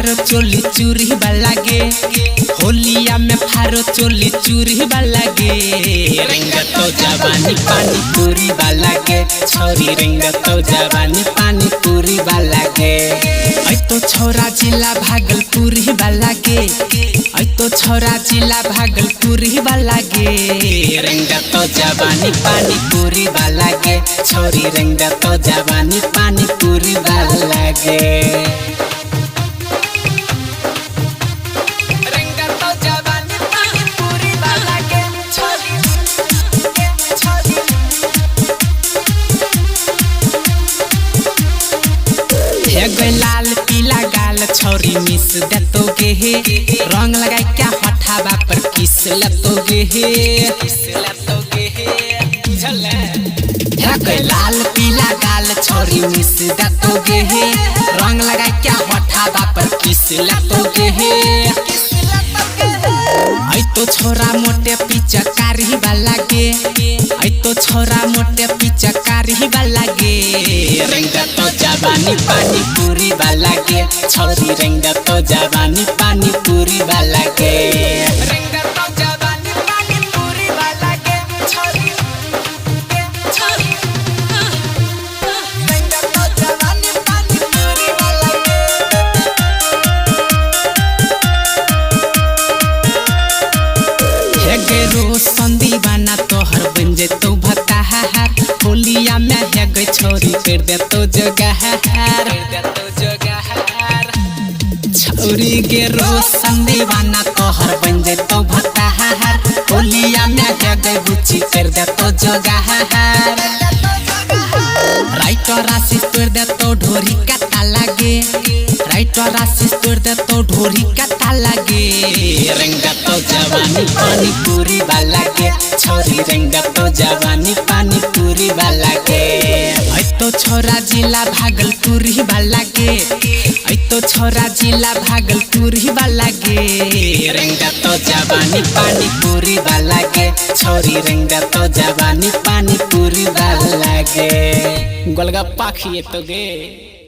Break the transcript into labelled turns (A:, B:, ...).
A: Pharaoh चोली चूरी वाला गे होलिया में फारो चोली चूरी वाला गे रंग तो जवानी पानी पूरी वाला गे छोरी रंग तो जवानी पानी पूरी वाला गे ऐ तो छोरा जिला भागलपुरी वाला गे ऐ तो छोरा जिला भागलपुरी वाला गे रंग तो जवानी पानी पूरी वाला गे छोरी रंग तो जवानी पानी पूरी वाला गे लाल पीला गाल छोरी मिस दतोगे हे रंग लगाई क्या हठाबा पर किस लतोगे हे लाल पीला गाल छोरी मिस दतोगे हे रंग लगाई क्या हठाबा पर किस लतोगे हे ऐ तो छोरा मोटे पिचकारी वाला गे ऐ तो छोरा मोटे पिचकारी वाला गे रंग तो जवानी पानी पूरी वाला गे छोरी रंग तो जवानी पानी पूरी वाला गे रंग तो जवानी पानी पूरी वाला गे छोरी छोरी रंग तो जवानी पानी पूरी वाला गे गेरो संदी बना तोहर बन जे तो भताहार होलिया में है गई छोरी कर दे तो जगहार छोरी गेरो संदी बना तोहर बन जे तो भताहार होलिया में है गई बुची कर दे तो जगहार राइटर आशीष कर दे तो ढोरी का ताला गे राइटर आशीष कर दे तो ढोरी का ताला गे रंग तो जवानी पानी पूरी वाला गे छोरी रंग तो जवानी पानी पूरी वाला गे ऐ तो छोरा जिला भागलपुरी वाला गे ऐ तो छोरा जिला भागलपुरी वाला गे रंग तो जवानी पानी पूरी वाला गे छोरी रंग तो जवानी पानी पूरी वाला गे गोलगप्पा खिए तो गे।